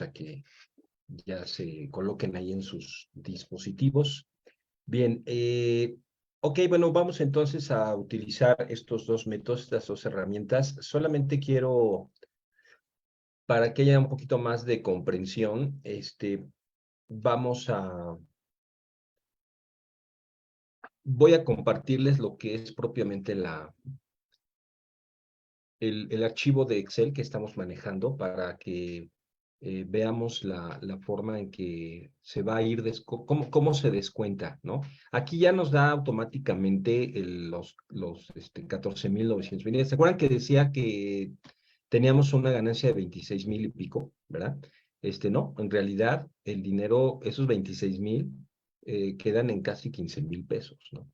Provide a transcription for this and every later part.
a que ya se coloquen ahí en sus dispositivos. Bien, ok, bueno, vamos entonces a utilizar estos dos métodos, estas dos herramientas. Solamente quiero, para que haya un poquito más de comprensión, voy a compartirles lo que es propiamente el archivo de Excel que estamos manejando para que veamos la forma en que se va a ir, cómo se descuenta, ¿no? Aquí ya nos da automáticamente los 14,920. ¿Se acuerdan que decía que teníamos una ganancia de 26,000 y pico, ¿verdad? No, en realidad el dinero, esos 26,000 quedan en casi 15,000 pesos, ¿no?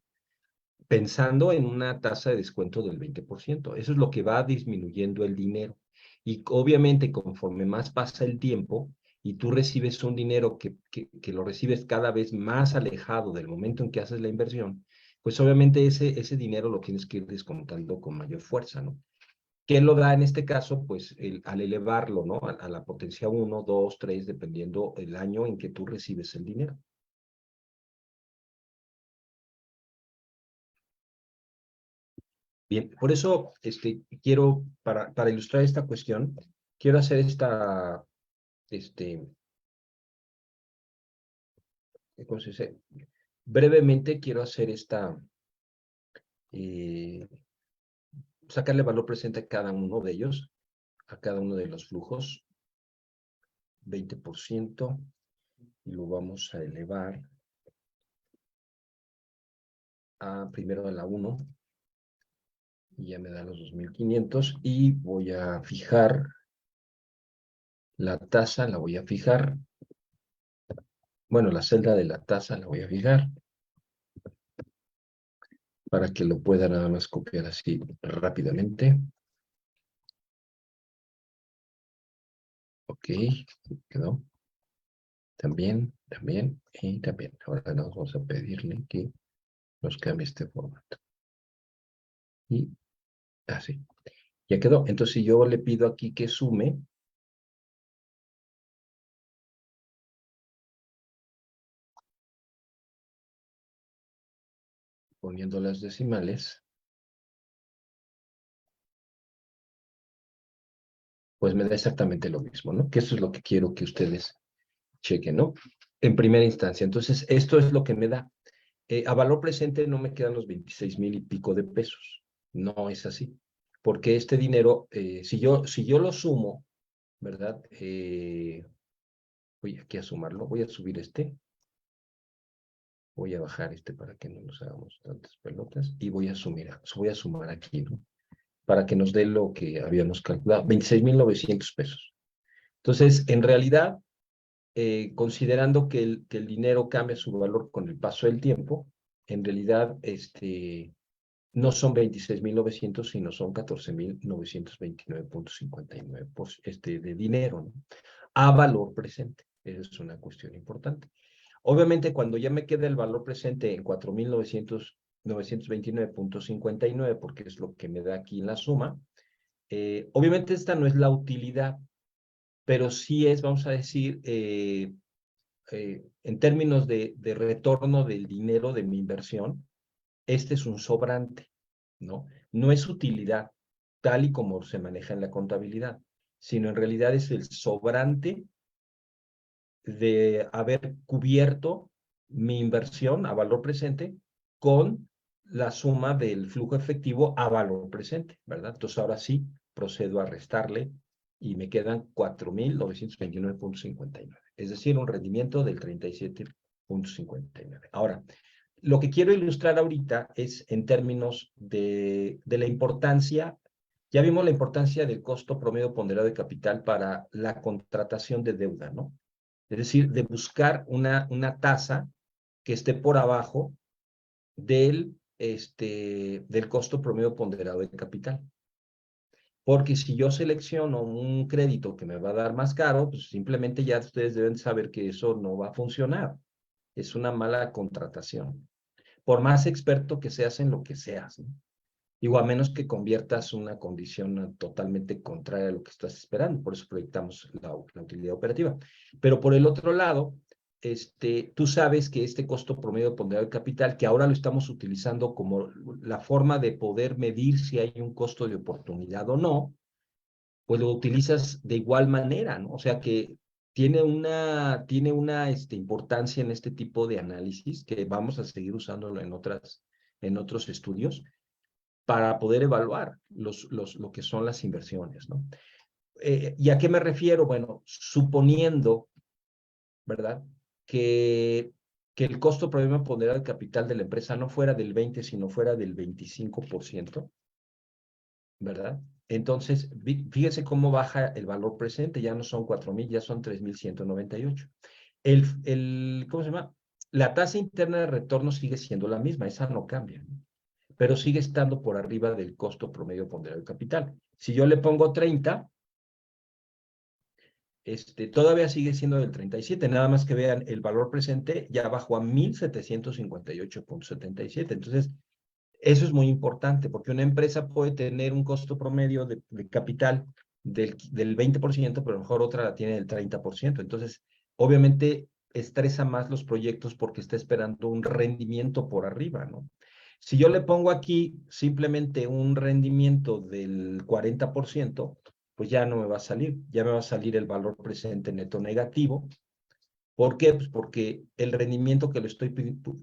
Pensando en una tasa de descuento del 20%. Eso es lo que va disminuyendo el dinero. Y obviamente conforme más pasa el tiempo y tú recibes un dinero que lo recibes cada vez más alejado del momento en que haces la inversión, pues obviamente ese dinero lo tienes que ir descontando con mayor fuerza, ¿no? ¿Qué lo da en este caso? Pues al elevarlo, ¿no? A la potencia 1, 2, 3, dependiendo el año en que tú recibes el dinero. Bien, por eso quiero, para ilustrar esta cuestión, quiero hacer ¿cómo se dice? Brevemente quiero hacer sacarle valor presente a cada uno de ellos, a cada uno de los flujos, 20%, y lo vamos a elevar primero a la 1, y ya me da los 2,500, y voy a fijar la tasa, la voy a fijar, bueno, la celda de la tasa la voy a fijar, para que lo pueda nada más copiar así rápidamente. Ok, quedó. También, y también. Ahora nos vamos a pedirle que nos cambie este formato. Y así. Ya quedó. Entonces, si yo le pido aquí que sume, poniendo las decimales, pues me da exactamente lo mismo, ¿no? Que eso es lo que quiero que ustedes chequen, ¿no? En primera instancia. Entonces, esto es lo que me da. A valor presente no me quedan los 26,000 y pico de pesos. No es así. Porque este dinero, si yo lo sumo, ¿verdad? Voy aquí a sumarlo. Voy a subir voy a bajar para que no nos hagamos tantas pelotas. Y voy a sumar aquí, ¿no? Para que nos dé lo que habíamos calculado, 26,900 pesos. Entonces, en realidad, considerando que el dinero cambia su valor con el paso del tiempo, en realidad, no son 26,900, sino son 14,929.59 de dinero, ¿no? A valor presente. Esa es una cuestión importante. Obviamente, cuando ya me queda el valor presente en 4,929.59, porque es lo que me da aquí en la suma, obviamente esta no es la utilidad, pero sí es, vamos a decir, en términos de retorno del dinero de mi inversión, este es un sobrante, ¿no? No es utilidad, tal y como se maneja en la contabilidad, sino en realidad es el sobrante de haber cubierto mi inversión a valor presente con la suma del flujo efectivo a valor presente, ¿verdad? Entonces ahora sí procedo a restarle y me quedan 4,929.59, es decir, un rendimiento del 37.59. Ahora, lo que quiero ilustrar ahorita es en términos de la importancia. Ya vimos la importancia del costo promedio ponderado de capital para la contratación de deuda, ¿no? Es decir, de buscar una tasa que esté por abajo del costo promedio ponderado de capital. Porque si yo selecciono un crédito que me va a dar más caro, pues simplemente ya ustedes deben saber que eso no va a funcionar. Es una mala contratación. Por más experto que seas en lo que seas, ¿no? Digo, a menos que conviertas una condición totalmente contraria a lo que estás esperando, por eso proyectamos la utilidad operativa. Pero por el otro lado, tú sabes que este costo promedio ponderado de capital, que ahora lo estamos utilizando como la forma de poder medir si hay un costo de oportunidad o no, pues lo utilizas de igual manera, ¿no? O sea que tiene una importancia en este tipo de análisis que vamos a seguir usándolo en otros estudios para poder evaluar lo que son las inversiones, ¿no? ¿Y a qué me refiero? Bueno, suponiendo, ¿verdad? Que el costo promedio ponderado del capital de la empresa no fuera del 20, sino fuera del 25%, ¿verdad? Entonces, fíjese cómo baja el valor presente, ya no son 4,000, ya son 3,198. ¿Cómo se llama? La tasa interna de retorno sigue siendo la misma, esa no cambia, ¿no? Pero sigue estando por arriba del costo promedio ponderado del capital. Si yo le pongo 30, todavía sigue siendo del 37, nada más que vean, el valor presente ya bajó a 1,758,77. Entonces, eso es muy importante, porque una empresa puede tener un costo promedio de capital del 20%, pero a lo mejor otra la tiene del 30%. Entonces, obviamente, estresa más los proyectos porque está esperando un rendimiento por arriba, ¿no? Si yo le pongo aquí simplemente un rendimiento del 40%, pues ya no me va a salir, ya me va a salir el valor presente neto negativo. ¿Por qué? Pues porque el rendimiento que le estoy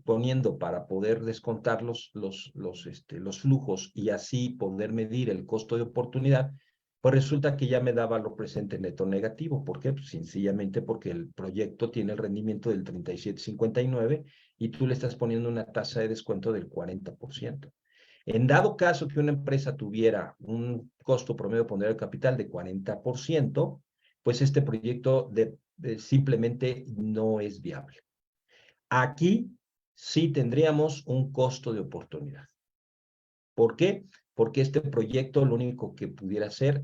poniendo para poder descontar los flujos y así poder medir el costo de oportunidad, pues resulta que ya me da valor presente neto negativo. ¿Por qué? Pues sencillamente porque el proyecto tiene el rendimiento del 37,59 y tú le estás poniendo una tasa de descuento del 40%. En dado caso que una empresa tuviera un costo promedio ponderado de capital de 40%, pues este proyecto simplemente no es viable. Aquí sí tendríamos un costo de oportunidad. ¿Por qué? Porque este proyecto lo único que pudiera hacer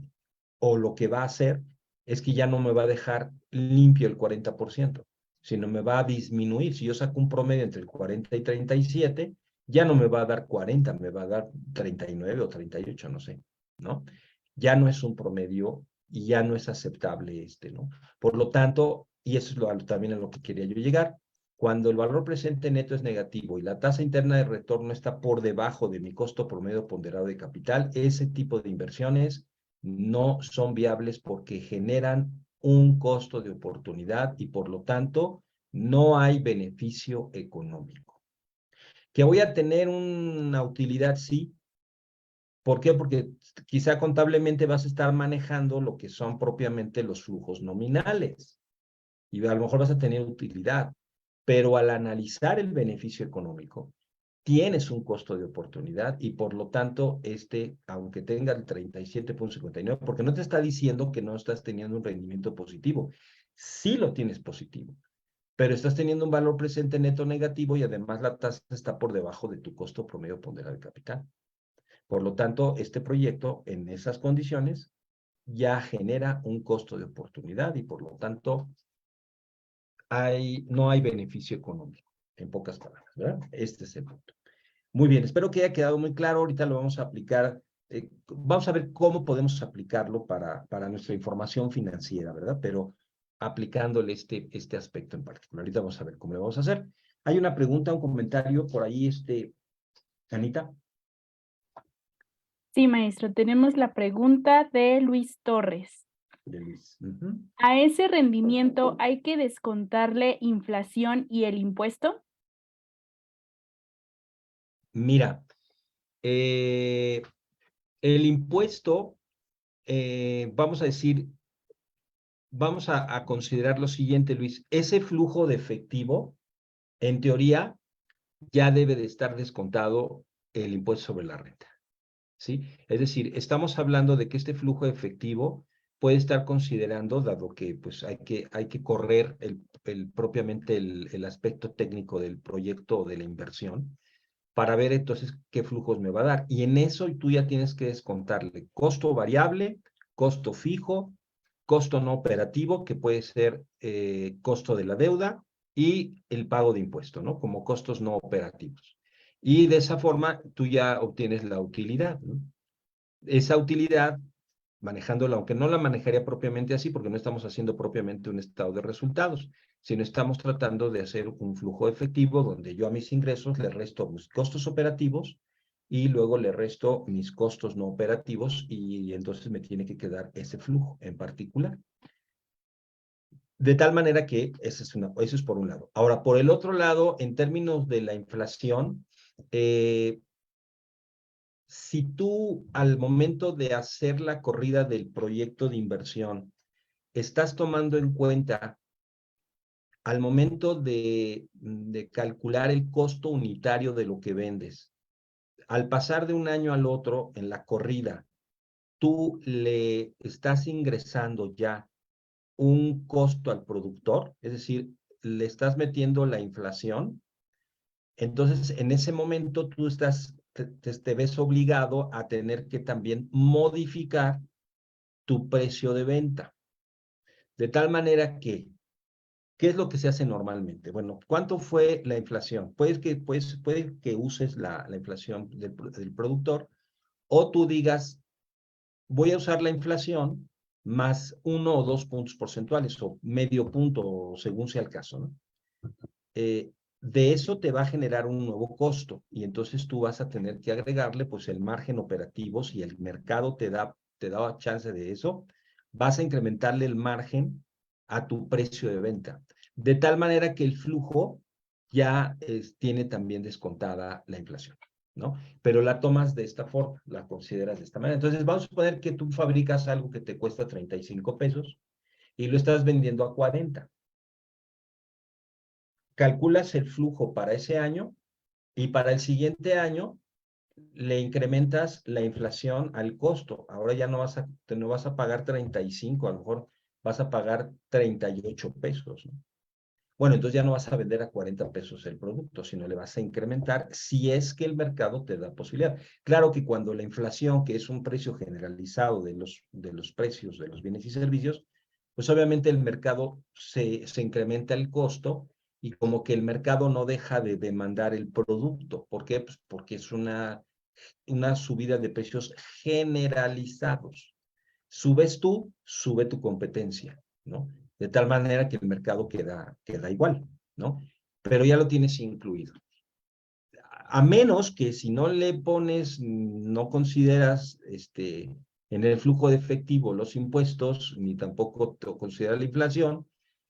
o lo que va a hacer es que ya no me va a dejar limpio el 40%, sino me va a disminuir. Si yo saco un promedio entre el 40 y 37, ya no me va a dar 40, me va a dar 39 o 38, no sé, ¿no? Ya no es un promedio y ya no es aceptable ¿no? Por lo tanto, y eso es también a lo que quería yo llegar, cuando el valor presente neto es negativo y la tasa interna de retorno está por debajo de mi costo promedio ponderado de capital, ese tipo de inversiones no son viables porque generan un costo de oportunidad y por lo tanto no hay beneficio económico. ¿Que voy a tener una utilidad? Sí. ¿Por qué? Porque quizá contablemente vas a estar manejando lo que son propiamente los flujos nominales y a lo mejor vas a tener utilidad, pero al analizar el beneficio económico, tienes un costo de oportunidad y por lo tanto, aunque tenga el 37,59, porque no te está diciendo que no estás teniendo un rendimiento positivo, sí lo tienes positivo, pero estás teniendo un valor presente neto negativo y además la tasa está por debajo de tu costo promedio ponderado de capital. Por lo tanto, este proyecto en esas condiciones ya genera un costo de oportunidad y por lo tanto no hay beneficio económico, en pocas palabras, ¿verdad? Este es el punto. Muy bien, espero que haya quedado muy claro. Ahorita lo vamos a aplicar. Vamos a ver cómo podemos aplicarlo para nuestra información financiera, ¿verdad? Pero aplicándole este aspecto en particular. Ahorita vamos a ver cómo lo vamos a hacer. Hay una pregunta, un comentario por ahí, Anita. Sí, maestro, tenemos la pregunta de Luis Torres. De Luis. ¿A ese rendimiento hay que descontarle inflación y el impuesto? Mira, el impuesto, vamos a decir, vamos a considerar lo siguiente, Luis. Ese flujo de efectivo, en teoría, ya debe de estar descontado el impuesto sobre la renta, ¿sí? Es decir, estamos hablando de que este flujo efectivo puede estar considerando, dado que pues hay que correr propiamente el aspecto técnico del proyecto o de la inversión para ver entonces qué flujos me va a dar. Y en eso tú ya tienes que descontarle costo variable, costo fijo, costo no operativo, que puede ser costo de la deuda, y el pago de impuesto, ¿no? Como costos no operativos. Y de esa forma tú ya obtienes la utilidad, ¿no? Esa utilidad, manejándola, aunque no la manejaría propiamente así, porque no estamos haciendo propiamente un estado de resultados, sino estamos tratando de hacer un flujo efectivo donde yo a mis ingresos le resto mis costos operativos y luego le resto mis costos no operativos y entonces me tiene que quedar ese flujo en particular. De tal manera que eso es por un lado. Ahora, por el otro lado, en términos de la inflación, si tú al momento de hacer la corrida del proyecto de inversión estás tomando en cuenta al momento de calcular el costo unitario de lo que vendes, al pasar de un año al otro en la corrida, tú le estás ingresando ya un costo al productor, es decir, le estás metiendo la inflación, entonces en ese momento tú te ves obligado a tener que también modificar tu precio de venta. De tal manera que, ¿qué es lo que se hace normalmente? Bueno, ¿cuánto fue la inflación? Puede que uses la inflación del productor o tú digas, voy a usar la inflación más 1 o 2 puntos porcentuales o medio punto, según sea el caso, ¿no? De eso te va a generar un nuevo costo y entonces tú vas a tener que agregarle pues el margen operativo. Si el mercado te da chance de eso, vas a incrementarle el margen a tu precio de venta, de tal manera que el flujo ya tiene también descontada la inflación, ¿no? Pero la tomas de esta forma, la consideras de esta manera. Entonces vamos a suponer que tú fabricas algo que te cuesta 35 pesos y lo estás vendiendo a 40. Calculas el flujo para ese año y para el siguiente año le incrementas la inflación al costo. Ahora ya no vas a pagar 35, a lo mejor vas a pagar 38 pesos, ¿no? Bueno, entonces ya no vas a vender a 40 pesos el producto, sino le vas a incrementar si es que el mercado te da posibilidad. Claro que cuando la inflación, que es un precio generalizado de los precios de los bienes y servicios, pues obviamente el mercado se incrementa el costo y como que el mercado no deja de demandar el producto. ¿Por qué? Pues porque es una subida de precios generalizados. Subes tú, sube tu competencia, ¿no? De tal manera que el mercado queda igual, ¿no? Pero ya lo tienes incluido. A menos que si no le pones, no consideras en el flujo de efectivo los impuestos, ni tampoco consideras la inflación,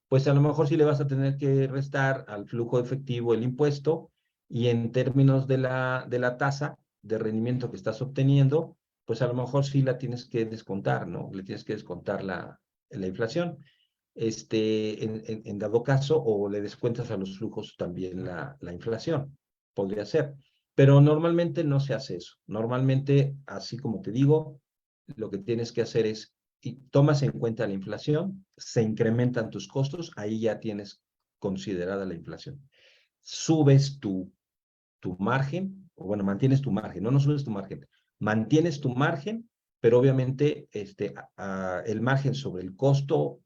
pues a lo mejor sí le vas a tener que restar al flujo de efectivo el impuesto y en términos de la tasa de rendimiento que estás obteniendo, pues a lo mejor sí la tienes que descontar, ¿no? Le tienes que descontar la inflación, en dado caso, o le descuentas a los flujos también la inflación, podría ser. Pero normalmente no se hace eso. Normalmente, así como te digo, lo que tienes que hacer es, y tomas en cuenta la inflación, se incrementan tus costos, ahí ya tienes considerada la inflación. Subes tu margen, o bueno, mantienes tu margen, no subes tu margen, mantienes tu margen, pero obviamente el margen sobre el costo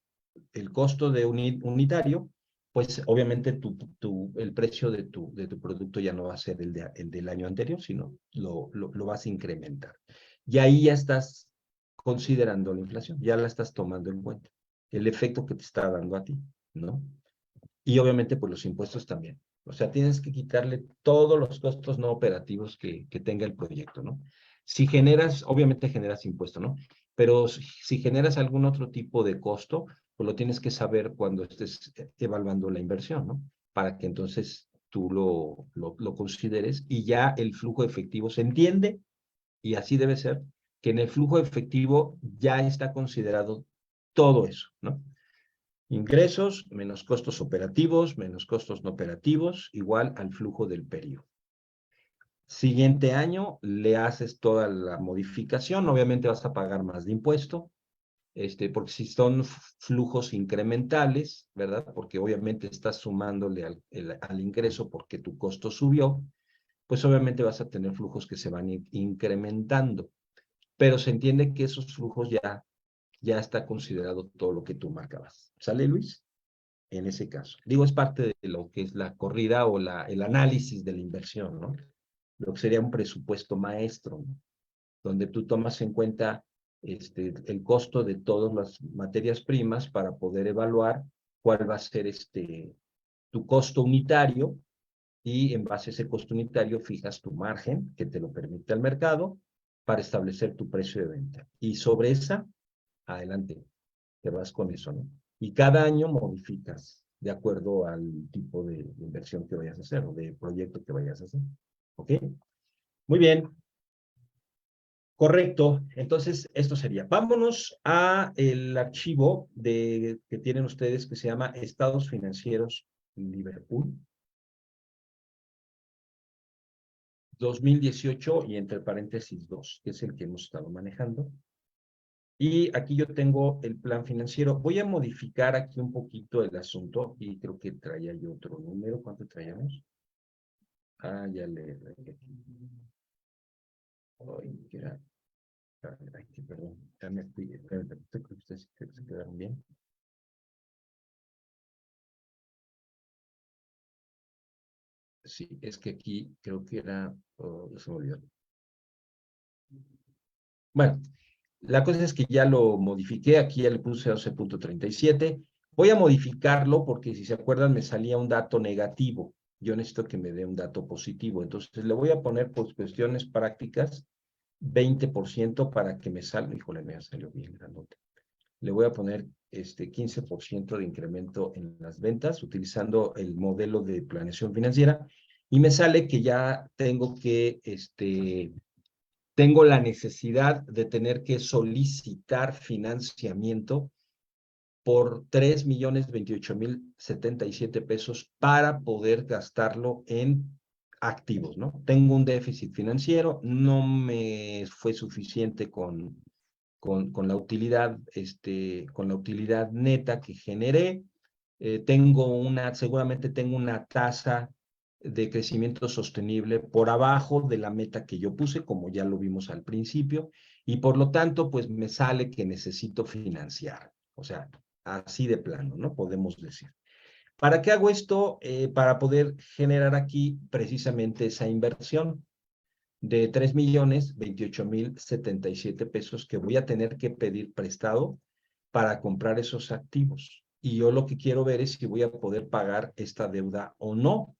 de unitario, pues obviamente el precio de tu producto ya no va a ser el del año anterior, sino lo vas a incrementar. Y ahí ya estás considerando la inflación, ya la estás tomando en cuenta, el efecto que te está dando a ti, ¿no? Y obviamente, pues los impuestos también. O sea, tienes que quitarle todos los costos no operativos que tenga el proyecto, ¿no? Si generas, obviamente generas impuesto, ¿no? Pero si generas algún otro tipo de costo, pues lo tienes que saber cuando estés evaluando la inversión, ¿no? Para que entonces tú lo consideres y ya el flujo efectivo se entiende, y así debe ser, que en el flujo efectivo ya está considerado todo eso, ¿no? Ingresos menos costos operativos, menos costos no operativos, igual al flujo del periodo. Siguiente año le haces toda la modificación, obviamente vas a pagar más de impuesto, porque si son flujos incrementales, ¿verdad? Porque obviamente estás sumándole al ingreso porque tu costo subió, pues obviamente vas a tener flujos que se van incrementando, pero se entiende que esos flujos ya está considerado todo lo que tú marcabas. ¿Sale, Luis? En ese caso. Digo, es parte de lo que es la corrida o el análisis de la inversión, ¿no? lo que sería un presupuesto maestro, ¿no? Donde tú tomas en cuenta el costo de todas las materias primas para poder evaluar cuál va a ser tu costo unitario, y en base a ese costo unitario fijas tu margen que te lo permite el mercado para establecer tu precio de venta. Y sobre esa, adelante, te vas con eso, ¿no? Y cada año modificas de acuerdo al tipo de inversión que vayas a hacer o de proyecto que vayas a hacer. ¿Ok? Muy bien. Correcto. Entonces, esto sería. Vámonos a el archivo que tienen ustedes que se llama Estados Financieros Liverpool 2018 y entre paréntesis 2, que es el que hemos estado manejando. Y aquí yo tengo el plan financiero. Voy a modificar aquí un poquito el asunto y creo que traía yo otro número. ¿Cuánto traíamos? Ah, ya le... Ay, que era... Ay, perdón, ya me fui. Creo que ustedes se quedaron bien. Sí, es que aquí creo que era... Oh, se me olvidó. Bueno, la cosa es que ya lo modifiqué, aquí ya le puse 12.37. Voy a modificarlo porque si se acuerdan me salía un dato negativo. Yo necesito que me dé un dato positivo. Entonces le voy a poner por cuestiones prácticas 20% para que me salga. Híjole, me salió bien grandote. Le voy a poner 15% de incremento en las ventas utilizando el modelo de planeación financiera y me sale que ya tengo la necesidad de tener que solicitar financiamiento por 3,028,077 pesos para poder gastarlo en activos, ¿no? Tengo un déficit financiero, no me fue suficiente con la utilidad, con la utilidad neta que generé. Seguramente tengo una tasa de crecimiento sostenible por abajo de la meta que yo puse, como ya lo vimos al principio, y por lo tanto, pues me sale que necesito financiar. O sea, así de plano, ¿no? Podemos decir. ¿Para qué hago esto? Para poder generar aquí precisamente esa inversión de 3,028,077 pesos que voy a tener que pedir prestado para comprar esos activos. Y yo lo que quiero ver es si voy a poder pagar esta deuda o no.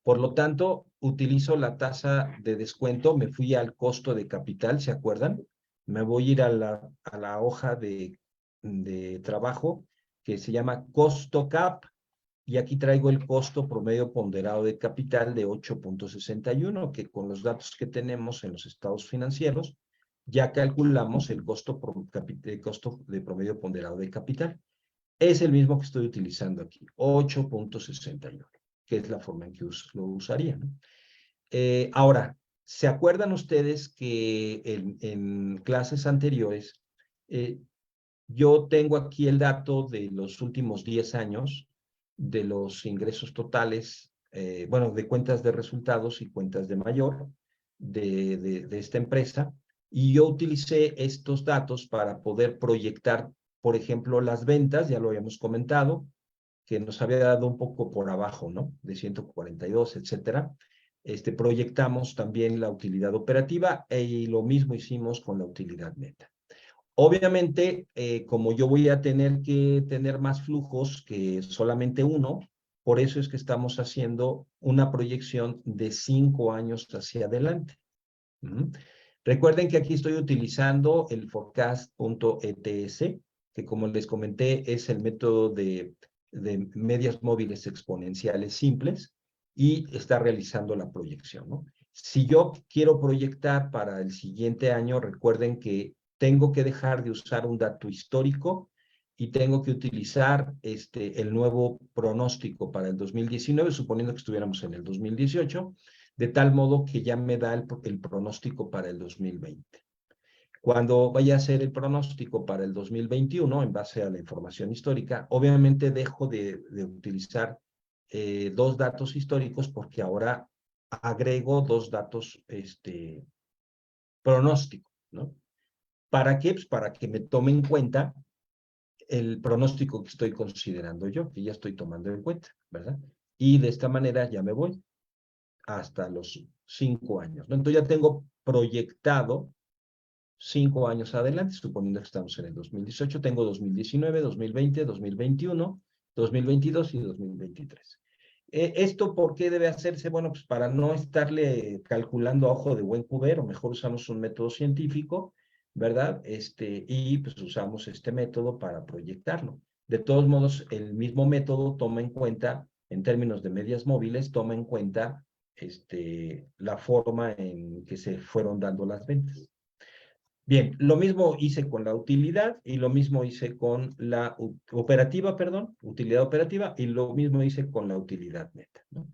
Por lo tanto, utilizo la tasa de descuento, me fui al costo de capital, ¿se acuerdan? Me voy a ir a la hoja de trabajo que se llama costo cap, y aquí traigo el costo promedio ponderado de capital de 8.61, que con los datos que tenemos en los estados financieros, ya calculamos el costo de promedio ponderado de capital. Es el mismo que estoy utilizando aquí, 8.61, que es la forma en que lo usaría, ¿no? Ahora, ¿se acuerdan ustedes que en clases anteriores yo tengo aquí el dato de los últimos 10 años de los ingresos totales, bueno, de cuentas de resultados y cuentas de mayor de esta empresa? Y yo utilicé estos datos para poder proyectar, por ejemplo, las ventas, ya lo habíamos comentado, que nos había dado un poco por abajo, ¿no? De 142, etcétera. Proyectamos también la utilidad operativa y lo mismo hicimos con la utilidad neta. Obviamente, como yo voy a tener que tener más flujos que solamente uno, por eso es que estamos haciendo una proyección de 5 años hacia adelante. Recuerden que aquí estoy utilizando el forecast.ets, que como les comenté es el método de medias móviles exponenciales simples y está realizando la proyección, ¿no? Si yo quiero proyectar para el siguiente año, recuerden que tengo que dejar de usar un dato histórico y tengo que utilizar el nuevo pronóstico para el 2019, suponiendo que estuviéramos en el 2018, de tal modo que ya me da el pronóstico para el 2020. Cuando vaya a hacer el pronóstico para el 2021, en base a la información histórica, obviamente dejo de utilizar dos datos históricos porque ahora agrego dos datos pronósticos, ¿no? ¿Para qué? Pues para que me tome en cuenta el pronóstico que estoy considerando yo, que ya estoy tomando en cuenta, ¿verdad? Y de esta manera ya me voy hasta los 5 años, ¿no? Entonces ya tengo proyectado 5 años adelante, suponiendo que estamos en el 2018, tengo 2019, 2020, 2021, 2022 y 2023. ¿Esto por qué debe hacerse? Bueno, pues para no estarle calculando a ojo de buen cubero, mejor usamos un método científico, ¿verdad? Y pues usamos este método para proyectarlo. De todos modos, el mismo método toma en cuenta, en términos de medias móviles, toma en cuenta la forma en que se fueron dando las ventas. Bien, lo mismo hice con la utilidad y lo mismo hice con la operativa, perdón, utilidad operativa, y lo mismo hice con la utilidad neta, ¿no?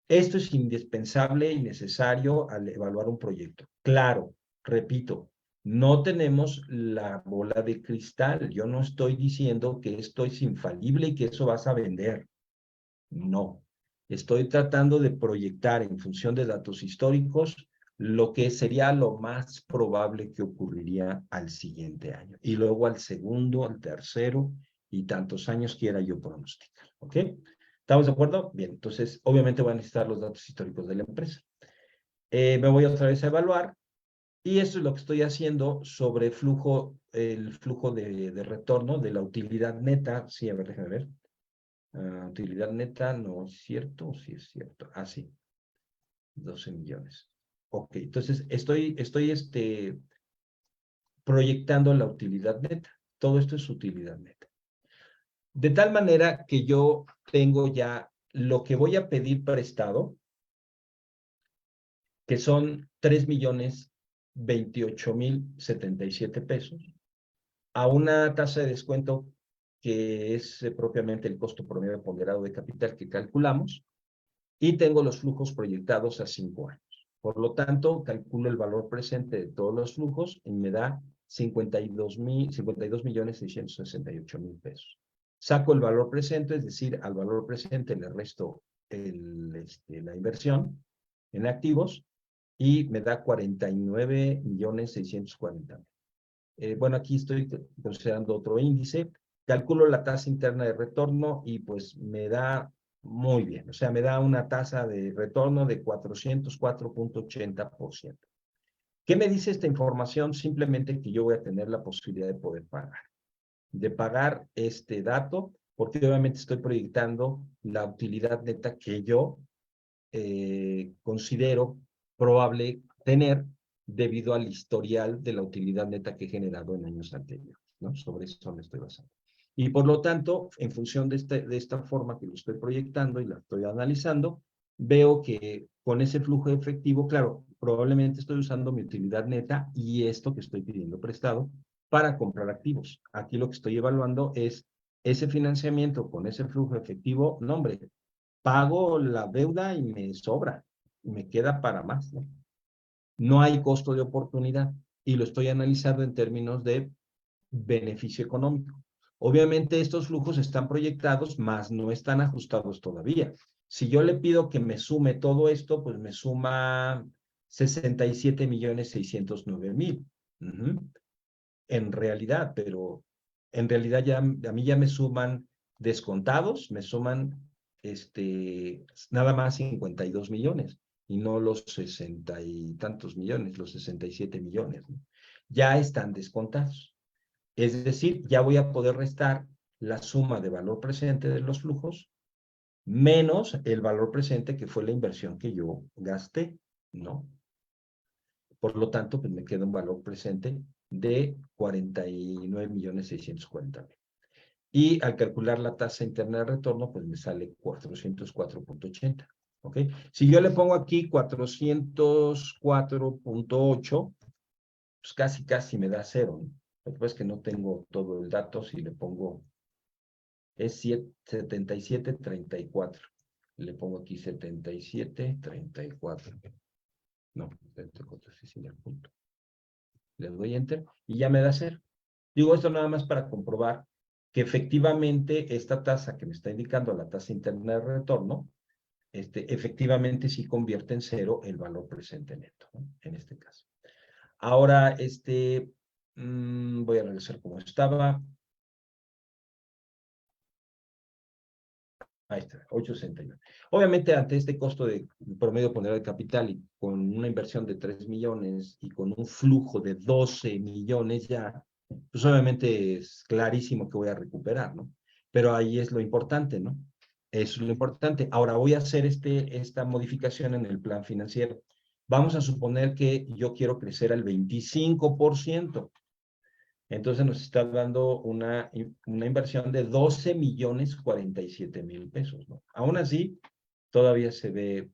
Esto es indispensable y necesario al evaluar un proyecto. Claro, repito, no tenemos la bola de cristal. Yo no estoy diciendo que esto es infalible y que eso vas a vender. No. Estoy tratando de proyectar en función de datos históricos lo que sería lo más probable que ocurriría al siguiente año. Y luego al segundo, al tercero y tantos años quiera yo pronosticar. ¿Ok? ¿Estamos de acuerdo? Bien, entonces obviamente voy a necesitar los datos históricos de la empresa. Me voy otra vez a evaluar y esto es lo que estoy haciendo sobre el flujo de retorno de la utilidad neta. Sí, a ver, déjame ver. Utilidad neta, no es cierto, sí es cierto. Ah, sí, 12 millones. Ok, entonces estoy proyectando la utilidad neta. Todo esto es utilidad neta. De tal manera que yo tengo ya lo que voy a pedir prestado, que son 3,028,077 pesos, a una tasa de descuento que es propiamente el costo promedio ponderado de capital que calculamos, y tengo los flujos proyectados a 5 años. Por lo tanto, calculo el valor presente de todos los flujos y me da 52,668,000 pesos. Saco el valor presente, es decir, al valor presente le resto la inversión en activos y me da 49,640,000. Bueno, aquí estoy considerando otro índice. Calculo la tasa interna de retorno y pues me da muy bien. O sea, me da una tasa de retorno de 404,80%. ¿Qué me dice esta información? Simplemente que yo voy a tener la posibilidad de poder pagar este dato, porque obviamente estoy proyectando la utilidad neta que yo considero probable tener debido al historial de la utilidad neta que he generado en años anteriores, ¿no? Sobre eso me estoy basando. Y por lo tanto, en función de esta forma que lo estoy proyectando y la estoy analizando, veo que con ese flujo efectivo, claro, probablemente estoy usando mi utilidad neta y esto que estoy pidiendo prestado para comprar activos. Aquí lo que estoy evaluando es ese financiamiento con ese flujo efectivo. No, hombre, pago la deuda y me sobra, y me queda para más, ¿no? No hay costo de oportunidad y lo estoy analizando en términos de beneficio económico. Obviamente estos flujos están proyectados, mas no están ajustados todavía. Si yo le pido que me sume todo esto, pues me suma 67,609,000. En realidad, pero en realidad ya a mí ya me suman descontados, me suman nada más 52 millones y no los 60 y tantos millones, los 67 millones, ¿no? Ya están descontados. Es decir, ya voy a poder restar la suma de valor presente de los flujos menos el valor presente que fue la inversión que yo gasté, ¿no? Por lo tanto, pues me queda un valor presente de 49,640,000. Y al calcular la tasa interna de retorno, pues me sale 404,80. ¿Ok? Si yo le pongo aquí 404,8, pues casi me da cero, ¿no? Lo que pasa es que no tengo todo el dato. Si le pongo, es 77,34. Le pongo aquí 77,34. No, 74, sí, sí, el punto. Le doy enter y ya me da cero. Digo esto nada más para comprobar que efectivamente esta tasa que me está indicando la tasa interna de retorno, efectivamente sí convierte en cero el valor presente neto, ¿no? En este caso. Ahora, voy a regresar como estaba. Ahí está, 8.69. Obviamente, ante este costo de promedio ponderado de capital y con una inversión de 3 millones y con un flujo de 12 millones ya, pues obviamente es clarísimo que voy a recuperar, ¿no? Pero ahí es lo importante, ¿no? Eso es lo importante. Ahora voy a hacer esta modificación en el plan financiero. Vamos a suponer que yo quiero crecer al 25%. Entonces nos está dando una inversión de 12.047.000 pesos, ¿no? Aún así, todavía se ve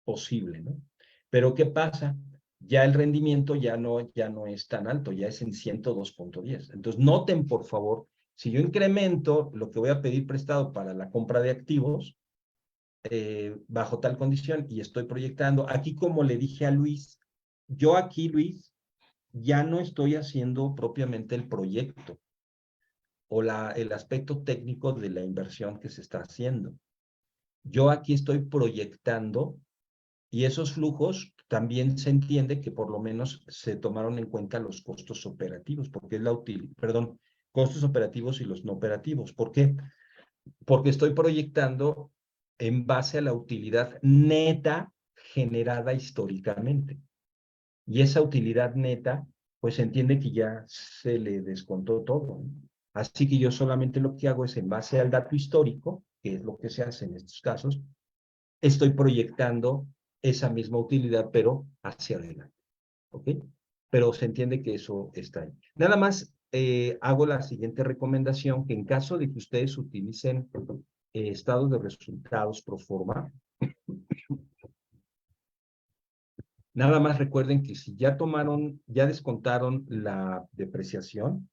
posible, ¿no? Pero ¿qué pasa? Ya el rendimiento ya no es tan alto, ya es en 102.10. Entonces, noten, por favor, si yo incremento lo que voy a pedir prestado para la compra de activos, bajo tal condición, y estoy proyectando, aquí como le dije a Luis, yo aquí, Luis, ya no estoy haciendo propiamente el proyecto o el aspecto técnico de la inversión que se está haciendo. Yo aquí estoy proyectando y esos flujos también se entiende que por lo menos se tomaron en cuenta los costos operativos, porque es costos operativos y los no operativos. ¿Por qué? Porque estoy proyectando en base a la utilidad neta generada históricamente. Y esa utilidad neta, pues se entiende que ya se le descontó todo, ¿no? Así que yo solamente lo que hago es, en base al dato histórico, que es lo que se hace en estos casos, estoy proyectando esa misma utilidad, pero hacia adelante, ¿ok? Pero se entiende que eso está ahí. Nada más hago la siguiente recomendación, que en caso de que ustedes utilicen estados de resultados pro forma, nada más recuerden que si ya descontaron la depreciación,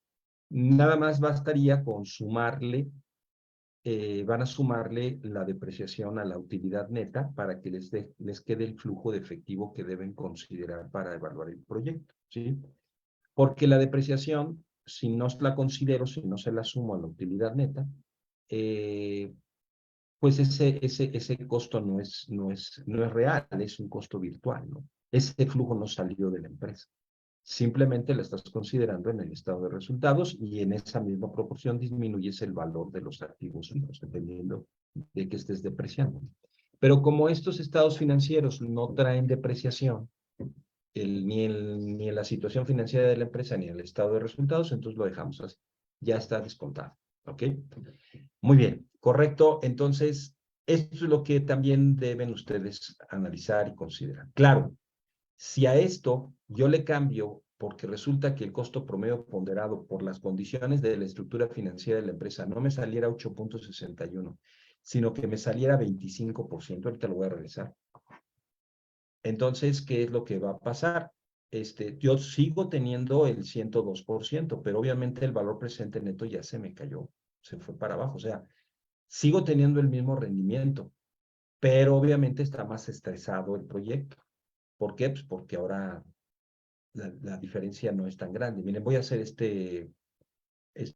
nada más bastaría con van a sumarle la depreciación a la utilidad neta para que les quede el flujo de efectivo que deben considerar para evaluar el proyecto, ¿sí? Porque la depreciación, si no la considero, si no se la sumo a la utilidad neta, pues ese costo no es real, es un costo virtual, ¿no? Ese flujo no salió de la empresa. Simplemente la estás considerando en el estado de resultados y en esa misma proporción disminuyes el valor de los activos fijos, dependiendo de que estés depreciando. Pero como estos estados financieros no traen depreciación, ni en la situación financiera de la empresa ni en el estado de resultados, entonces lo dejamos así. Ya está descontado. ¿Ok? Muy bien, correcto. Entonces, esto es lo que también deben ustedes analizar y considerar. Claro, si a esto yo le cambio, porque resulta que el costo promedio ponderado por las condiciones de la estructura financiera de la empresa no me saliera 8.61, sino que me saliera 25%, ahorita lo voy a regresar. Entonces, ¿qué es lo que va a pasar? Yo sigo teniendo el 102%, pero obviamente el valor presente neto ya se me cayó, se fue para abajo. O sea, sigo teniendo el mismo rendimiento, pero obviamente está más estresado el proyecto. ¿Por qué? Pues porque ahora la diferencia no es tan grande. Miren, voy a hacer